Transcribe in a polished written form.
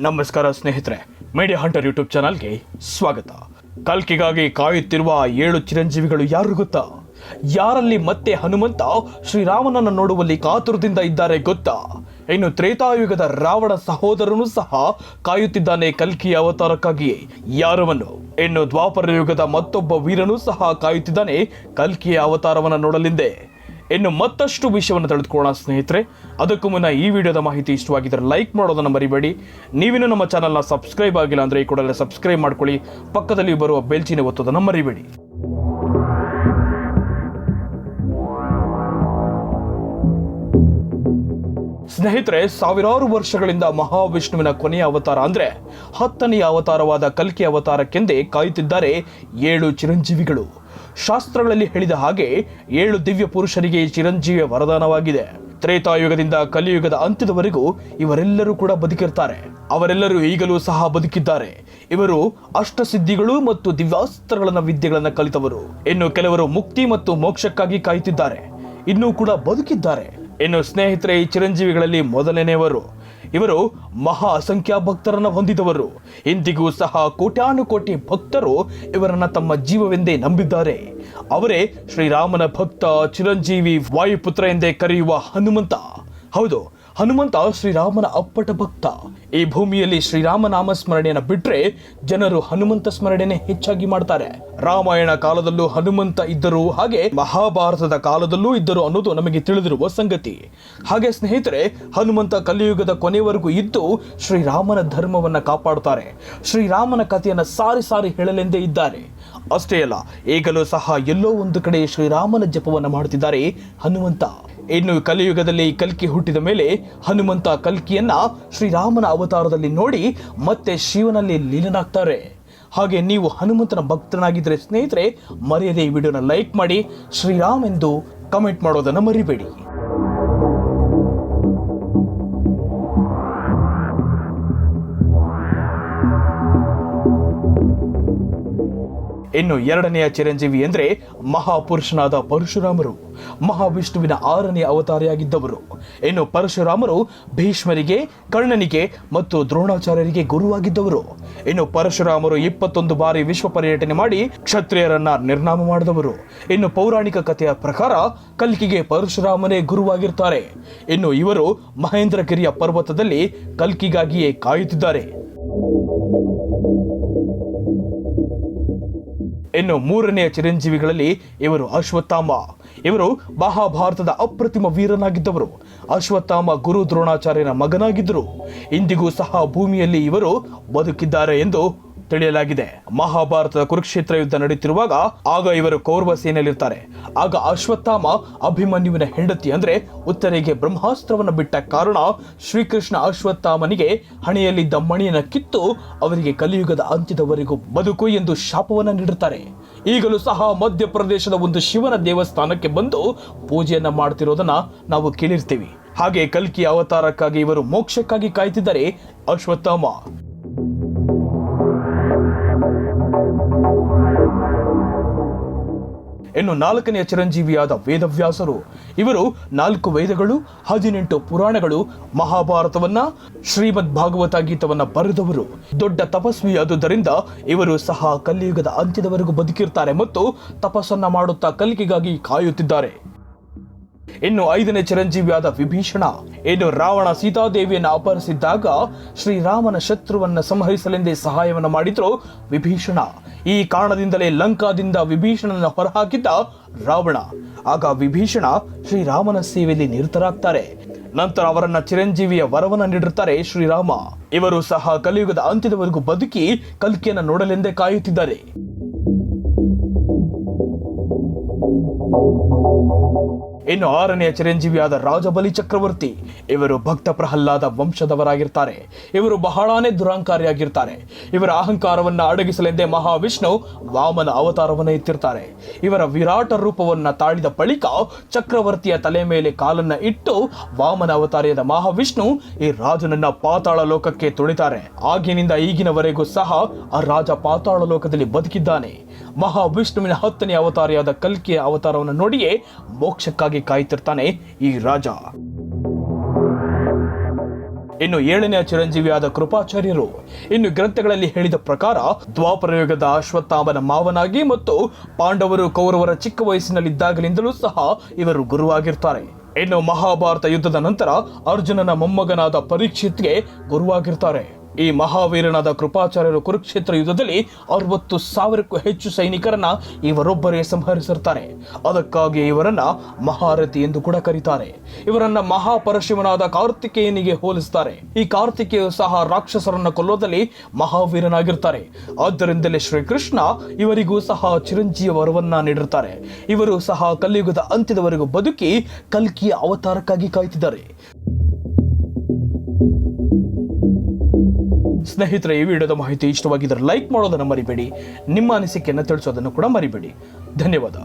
ನಮಸ್ಕಾರ ಸ್ನೇಹಿತರೆ, media hunter YouTube ಚಾನಲ್ಗೆ ಸ್ವಾಗತ. ಕಲ್ಕಿಗಾಗಿ ಕಾಯುತ್ತಿರುವ 7 ಚಿರಂಜೀವಿಗಳು ಯಾರು ಗೊತ್ತಾ? ಯಾರಲ್ಲಿ ಮತ್ತೆ ಹನುಮಂತ ಶ್ರೀರಾಮನನ್ನು ನೋಡುವಲ್ಲಿ ಕಾತುರದಿಂದ ಇದ್ದಾರೆ ಗೊತ್ತಾ? ಇನ್ನು ತ್ರೇತಾಯುಗದ ರಾವಣ ಸಹೋದರನೂ ಸಹ ಕಾಯುತ್ತಿದ್ದಾನೆ ಕಲ್ಕಿಯ ಅವತಾರಕ್ಕಾಗಿ. ಯಾರವನ್ನು? ಇನ್ನು ದ್ವಾಪರ ಯುಗದ ಮತ್ತೊಬ್ಬ ವೀರನೂ ಸಹ ಕಾಯುತ್ತಿದ್ದಾನೆ ಕಲ್ಕಿಯ ಅವತಾರವನ್ನು ನೋಡಲೆಂದೇ. ಇನ್ನು ಮತ್ತಷ್ಟು ವಿಷಯವನ್ನು ತಿಳಿದುಕೊಳ್ಳೋಣ ಸ್ನೇಹಿತರೆ. ಅದಕ್ಕೂ ಮುನ್ನ ಈ ವಿಡಿಯೋದ ಮಾಹಿತಿ ಇಷ್ಟವಾಗಿದ್ದರೆ ಲೈಕ್ ಮಾಡೋದನ್ನು ಮರಿಬೇಡಿ. ನೀವಿನ್ನೂ ನಮ್ಮ ಚಾನಲ್ನ ಸಬ್ಸ್ಕ್ರೈಬ್ ಆಗಿಲ್ಲ ಅಂದರೆ ಈ ಕೂಡಲೇ ಸಬ್ಸ್ಕ್ರೈಬ್ ಮಾಡ್ಕೊಳ್ಳಿ. ಪಕ್ಕದಲ್ಲಿ ಬರುವ ಬೆಲ್ ಚಿಹ್ನೆ ಒತ್ತೋದನ್ನು ಮರಿಬೇಡಿ. ಸ್ನೇಹಿತರೆ, ಸಾವಿರಾರು ವರ್ಷಗಳಿಂದ ಮಹಾವಿಷ್ಣುವಿನ ಕೊನೆಯ ಅವತಾರ ಅಂದ್ರೆ 10ನೆಯ ಅವತಾರವಾದ ಕಲ್ಕಿ ಅವತಾರಕ್ಕೆಂದೇ ಕಾಯುತ್ತಿದ್ದಾರೆ 7 ಚಿರಂಜೀವಿಗಳು. ಶಾಸ್ತ್ರಗಳಲ್ಲಿ ಹೇಳಿದ ಹಾಗೆ 7 ದಿವ್ಯ ಪುರುಷರಿಗೆ ಚಿರಂಜೀವಿಯ ವರದಾನವಾಗಿದೆ. ತ್ರೇತಾಯುಗದಿಂದ ಕಲಿಯುಗದ ಅಂತ್ಯದವರೆಗೂ ಇವರೆಲ್ಲರೂ ಕೂಡ ಬದುಕಿರ್ತಾರೆ. ಅವರೆಲ್ಲರೂ ಈಗಲೂ ಸಹ ಬದುಕಿದ್ದಾರೆ. ಇವರು ಅಷ್ಟಸಿದ್ಧಿಗಳು ಮತ್ತು ದಿವ್ಯಾಸ್ತ್ರಗಳನ್ನ ವಿದ್ಯೆಗಳನ್ನ ಕಲಿತವರು. ಇನ್ನು ಕೆಲವರು ಮುಕ್ತಿ ಮತ್ತು ಮೋಕ್ಷಕ್ಕಾಗಿ ಕಾಯುತ್ತಿದ್ದಾರೆ, ಇನ್ನೂ ಕೂಡ ಬದುಕಿದ್ದಾರೆ. ಇನ್ನು ಸ್ನೇಹಿತರೆ, ಈ ಚಿರಂಜೀವಿಗಳಲ್ಲಿ ಮೊದಲನೆಯವರು. ಇವರು ಮಹಾ ಅಸಂಖ್ಯ ಭಕ್ತರನ್ನ ಹೊಂದಿದವರು. ಇಂದಿಗೂ ಸಹ ಕೋಟ್ಯಾನುಕೋಟಿ ಭಕ್ತರು ಇವರನ್ನ ತಮ್ಮ ಜೀವವೆಂದೇ ನಂಬಿದ್ದಾರೆ. ಅವರೇ ಶ್ರೀರಾಮನ ಭಕ್ತ, ಚಿರಂಜೀವಿ, ವಾಯುಪುತ್ರ ಎಂದೇ ಕರೆಯುವ ಹನುಮಂತ. ಹೌದು, ಹನುಮಂತ ಶ್ರೀರಾಮನ ಅಪ್ಪಟ ಭಕ್ತ. ಈ ಭೂಮಿಯಲ್ಲಿ ಶ್ರೀರಾಮ ನಾಮ ಸ್ಮರಣೆಯನ್ನು ಬಿಟ್ರೆ ಜನರು ಹನುಮಂತ ಸ್ಮರಣೆನೇ ಹೆಚ್ಚಾಗಿ ಮಾಡ್ತಾರೆ. ರಾಮಾಯಣ ಕಾಲದಲ್ಲೂ ಹನುಮಂತ ಇದ್ದರು, ಹಾಗೆ ಮಹಾಭಾರತದ ಕಾಲದಲ್ಲೂ ಇದ್ದರು ಅನ್ನೋದು ನಮಗೆ ತಿಳಿದಿರುವ ಸಂಗತಿ. ಹಾಗೆ ಸ್ನೇಹಿತರೆ, ಹನುಮಂತ ಕಲಿಯುಗದ ಕೊನೆಯವರೆಗೂ ಇದ್ದು ಶ್ರೀರಾಮನ ಧರ್ಮವನ್ನ ಕಾಪಾಡುತ್ತಾರೆ. ಶ್ರೀರಾಮನ ಕಥೆಯನ್ನ ಸಾರಿ ಸಾರಿ ಹೇಳಲೆಂದೇ ಇದ್ದಾರೆ. ಅಷ್ಟೇ ಅಲ್ಲ, ಈಗಲೂ ಸಹ ಎಲ್ಲೋ ಒಂದು ಕಡೆ ಶ್ರೀರಾಮನ ಜಪವನ್ನ ಮಾಡುತ್ತಿದ್ದಾರೆ ಹನುಮಂತ. ಇನ್ನು ಕಲಿಯುಗದಲ್ಲಿ ಕಲ್ಕಿ ಹುಟ್ಟಿದ ಮೇಲೆ ಹನುಮಂತ ಕಲ್ಕಿಯನ್ನ ಶ್ರೀರಾಮನ ಅವತಾರದಲ್ಲಿ ನೋಡಿ ಮತ್ತೆ ಶಿವನಲ್ಲಿ ಲೀನನಾಗ್ತಾರೆ. ಹಾಗೆ ನೀವು ಹನುಮಂತನ ಭಕ್ತನಾಗಿದ್ದರೆ ಸ್ನೇಹಿತರೆ, ಮರೆಯದೆ ಈ ವಿಡಿಯೋನ ಲೈಕ್ ಮಾಡಿ, ಶ್ರೀರಾಮ್ ಎಂದು ಕಮೆಂಟ್ ಮಾಡೋದನ್ನು ಮರಿಬೇಡಿ. ಇನ್ನು 2ನೆಯ ಚಿರಂಜೀವಿ ಎಂದ್ರೆ ಮಹಾಪುರುಷನಾದ ಪರಶುರಾಮರು. ಮಹಾವಿಷ್ಣುವಿನ 6ನೇ ಅವತಾರಿಯಾಗಿದ್ದವರು. ಇನ್ನು ಪರಶುರಾಮರು ಭೀಷ್ಮರಿಗೆ, ಕರ್ಣನಿಗೆ ಮತ್ತು ದ್ರೋಣಾಚಾರ್ಯರಿಗೆ ಗುರುವಾಗಿದ್ದವರು. ಇನ್ನು ಪರಶುರಾಮರು 21 ಬಾರಿ ವಿಶ್ವ ಪರ್ಯಟನೆ ಮಾಡಿ ಕ್ಷತ್ರಿಯರನ್ನ ನಿರ್ನಾಮ ಮಾಡಿದವರು. ಇನ್ನು ಪೌರಾಣಿಕ ಕಥೆಯ ಪ್ರಕಾರ ಕಲ್ಕಿಗೆ ಪರಶುರಾಮನೇ ಗುರುವಾಗಿರ್ತಾರೆ. ಇನ್ನು ಇವರು ಮಹೇಂದ್ರಗಿರಿಯ ಪರ್ವತದಲ್ಲಿ ಕಲ್ಕಿಗಾಗಿಯೇ ಕಾಯುತ್ತಿದ್ದಾರೆ. ಇನ್ನು 3ನೆಯ ಚಿರಂಜೀವಿಗಳಲ್ಲಿ ಇವರು ಅಶ್ವತ್ಥಾಮ. ಇವರು ಮಹಾಭಾರತದ ಅಪ್ರತಿಮ ವೀರನಾಗಿದ್ದವರು. ಅಶ್ವತ್ಥಾಮ ಗುರು ದ್ರೋಣಾಚಾರ್ಯನ ಮಗನಾಗಿದ್ದರು. ಇಂದಿಗೂ ಸಹ ಭೂಮಿಯಲ್ಲಿ ಇವರು ಬದುಕಿದ್ದಾರೆ ಎಂದು ತಿಳಿಯಲಾಗಿದೆ. ಮಹಾಭಾರತದ ಕುರುಕ್ಷೇತ್ರ ಯುದ್ಧ ನಡೆಯುತ್ತಿರುವಾಗ ಆಗ ಇವರು ಕೌರವ ಸೇನೆಯಲ್ಲಿರ್ತಾರೆ. ಆಗ ಅಶ್ವತ್ಥಾಮ ಅಭಿಮನ್ಯುವಿನ ಹೆಂಡತಿ ಅಂದ್ರೆ ಉತ್ತರೆಗೆ ಬ್ರಹ್ಮಾಸ್ತ್ರವನ್ನು ಬಿಟ್ಟ ಕಾರಣ ಶ್ರೀಕೃಷ್ಣ ಅಶ್ವತ್ಥಾಮನಿಗೆ ಹಣೆಯಲ್ಲಿದ್ದ ಮಣಿಯನ್ನು ಕಿತ್ತು ಅವರಿಗೆ ಕಲಿಯುಗದ ಅಂತ್ಯದವರೆಗೂ ಬದುಕು ಎಂದು ಶಾಪವನ್ನು ನೀಡುತ್ತಾರೆ. ಈಗಲೂ ಸಹ ಮಧ್ಯಪ್ರದೇಶದ ಒಂದು ಶಿವನ ದೇವಸ್ಥಾನಕ್ಕೆ ಬಂದು ಪೂಜೆಯನ್ನ ಮಾಡ್ತಿರೋದನ್ನ ನಾವು ಕೇಳಿರ್ತೀವಿ. ಹಾಗೆ ಕಲ್ಕಿ ಅವತಾರಕ್ಕಾಗಿ ಇವರು ಮೋಕ್ಷಕ್ಕಾಗಿ ಕಾಯ್ತಿದ್ದಾರೆ ಅಶ್ವತ್ಥಾಮ. ಇನ್ನು 4ನೆಯ ಚಿರಂಜೀವಿಯಾದ ವೇದವ್ಯಾಸರು. ಇವರು 4 ವೇದಗಳು, 18 ಪುರಾಣಗಳು, ಮಹಾಭಾರತವನ್ನ, ಶ್ರೀಮದ್ ಭಾಗವತ ಗೀತವನ್ನ ಬರೆದವರು. ದೊಡ್ಡ ತಪಸ್ವಿಯಾದುದರಿಂದ ಇವರು ಸಹ ಕಲಿಯುಗದ ಅಂತ್ಯದವರೆಗೂ ಬದುಕಿರ್ತಾರೆ ಮತ್ತು ತಪಸ್ಸನ್ನ ಮಾಡುತ್ತಾ ಕಲ್ಕಿಗಾಗಿ ಕಾಯುತ್ತಿದ್ದಾರೆ. ಇನ್ನು 5ನೇ ಚಿರಂಜೀವಿಯಾದ ವಿಭೀಷಣ. ಇನ್ನು ರಾವಣ ಸೀತಾದೇವಿಯನ್ನು ಅಪಹರಿಸಿದ್ದಾಗ ಶ್ರೀರಾಮನ ಶತ್ರುವನ್ನ ಸಂಹರಿಸಲೆಂದೇ ಸಹಾಯವನ್ನು ಮಾಡಿದ್ರು ವಿಭೀಷಣ. ಈ ಕಾರಣದಿಂದಲೇ ಲಂಕಾದಿಂದ ವಿಭೀಷಣನ ಹೊರಹಾಕಿದ್ದ ರಾವಣ. ಆಗ ವಿಭೀಷಣ ಶ್ರೀರಾಮನ ಸೇವೆಯಲ್ಲಿ ನಿರತರಾಗ್ತಾರೆ. ನಂತರ ಅವರನ್ನ ಚಿರಂಜೀವಿಯ ವರವನ್ನ ನೀಡುತ್ತಾರೆ ಶ್ರೀರಾಮ. ಇವರು ಸಹ ಕಲಿಯುಗದ ಅಂತ್ಯದವರೆಗೂ ಬದುಕಿ ಕಲ್ಕಿಯನ್ನು ನೋಡಲೆಂದೇ ಕಾಯುತ್ತಿದ್ದಾರೆ. ಇನ್ನು 6ನೇ ಚಿರಂಜೀವಿಯಾದ ರಾಜಬಲಿ ಚಕ್ರವರ್ತಿ. ಇವರು ಭಕ್ತ ಪ್ರಹ್ಲಾದ ವಂಶದವರಾಗಿರ್ತಾರೆ. ಇವರು ಬಹಳಾನೇ ದುರಾಂಕಾರಿಯಾಗಿರ್ತಾರೆ. ಇವರ ಅಹಂಕಾರವನ್ನ ಅಡಗಿಸಲೆಂದೇ ಮಹಾವಿಷ್ಣು ವಾಮನ ಅವತಾರವನ್ನ ಎತ್ತಿರ್ತಾರೆ. ಇವರ ವಿರಾಟ ರೂಪವನ್ನ ತಾಳಿದ ಬಳಿಕ ಚಕ್ರವರ್ತಿಯ ತಲೆ ಮೇಲೆ ಕಾಲನ್ನ ಇಟ್ಟು ವಾಮನ ಅವತಾರಿಯಾದ ಮಹಾವಿಷ್ಣು ಈ ರಾಜನನ್ನ ಪಾತಾಳ ಲೋಕಕ್ಕೆ ತುಳಿತಾರೆ. ಆಗಿನಿಂದ ಈಗಿನವರೆಗೂ ಸಹ ಆ ರಾಜ ಪಾತಾಳ ಲೋಕದಲ್ಲಿ ಬದುಕಿದ್ದಾನೆ. ಮಹಾವಿಷ್ಣುವಿನ 10ನೇ ಅವತಾರಿಯಾದ ಕಲ್ಕಿಯ ಅವತಾರವನ್ನು ನೋಡಿಯೇ ಮೋಕ್ಷಕ್ಕಾಗಿ ಕಾಯ್ತಿರ್ತಾನೆ ಈ ರಾಜ. ಇನ್ನು 7ನೇ ಚಿರಂಜೀವಿಯಾದ ಕೃಪಾಚಾರ್ಯರು. ಇನ್ನು ಗ್ರಂಥಗಳಲ್ಲಿ ಹೇಳಿದ ಪ್ರಕಾರ ದ್ವಾಪರಯುಗದ ಅಶ್ವತ್ಥಾಮನ ಮಾವನಾಗಿ ಮತ್ತು ಪಾಂಡವರು ಕೌರವರ ಚಿಕ್ಕ ವಯಸ್ಸಿನಲ್ಲಿದ್ದಾಗಲಿಂದಲೂ ಸಹ ಇವರು ಗುರುವಾಗಿರ್ತಾರೆ. ಇನ್ನು ಮಹಾಭಾರತ ಯುದ್ಧದ ನಂತರ ಅರ್ಜುನನ ಮೊಮ್ಮಗನಾದ ಪರೀಕ್ಷಿತ್ಗೆ ಗುರುವಾಗಿರ್ತಾರೆ. ಈ ಮಹಾವೀರನಾದ ಕೃಪಾಚಾರ್ಯರು ಕುರುಕ್ಷೇತ್ರ ಯುದ್ಧದಲ್ಲಿ 60,000ಕ್ಕೂ ಹೆಚ್ಚು ಸೈನಿಕರನ್ನ ಇವರೊಬ್ಬರೇ ಸಂಹರಿಸಿರ್ತಾರೆ. ಅದಕ್ಕಾಗಿ ಇವರನ್ನ ಮಹಾರಥಿ ಎಂದು ಕೂಡ ಕರೀತಾರೆ. ಇವರನ್ನ ಮಹಾಪರಶಿವನಾದ ಕಾರ್ತಿಕೇಯನಿಗೆ ಹೋಲಿಸ್ತಾರೆ. ಈ ಕಾರ್ತಿಕೇಯು ಸಹ ರಾಕ್ಷಸರನ್ನ ಕೊಲ್ಲೋದಲ್ಲಿ ಮಹಾವೀರನಾಗಿರ್ತಾರೆ. ಆದ್ದರಿಂದಲೇ ಶ್ರೀಕೃಷ್ಣ ಇವರಿಗೂ ಸಹ ಚಿರಂಜೀವ ವರವನ್ನ ನೀಡಿರ್ತಾರೆ. ಇವರು ಸಹ ಕಲಿಯುಗದ ಅಂತ್ಯದವರೆಗೂ ಬದುಕಿ ಕಲ್ಕಿಯ ಅವತಾರಕ್ಕಾಗಿ ಕಾಯ್ತಿದ್ದಾರೆ. ಸ್ನೇಹಿತರೆ, ಈ ವಿಡಿಯೋದ ಮಾಹಿತಿ ಇಷ್ಟವಾಗಿದ್ದರೆ ಲೈಕ್ ಮಾಡೋದನ್ನು ಮರಿಬೇಡಿ. ನಿಮ್ಮ ಅನಿಸಿಕೆಯನ್ನು ತಿಳಿಸೋದನ್ನು ಕೂಡ ಮರಿಬೇಡಿ. ಧನ್ಯವಾದ.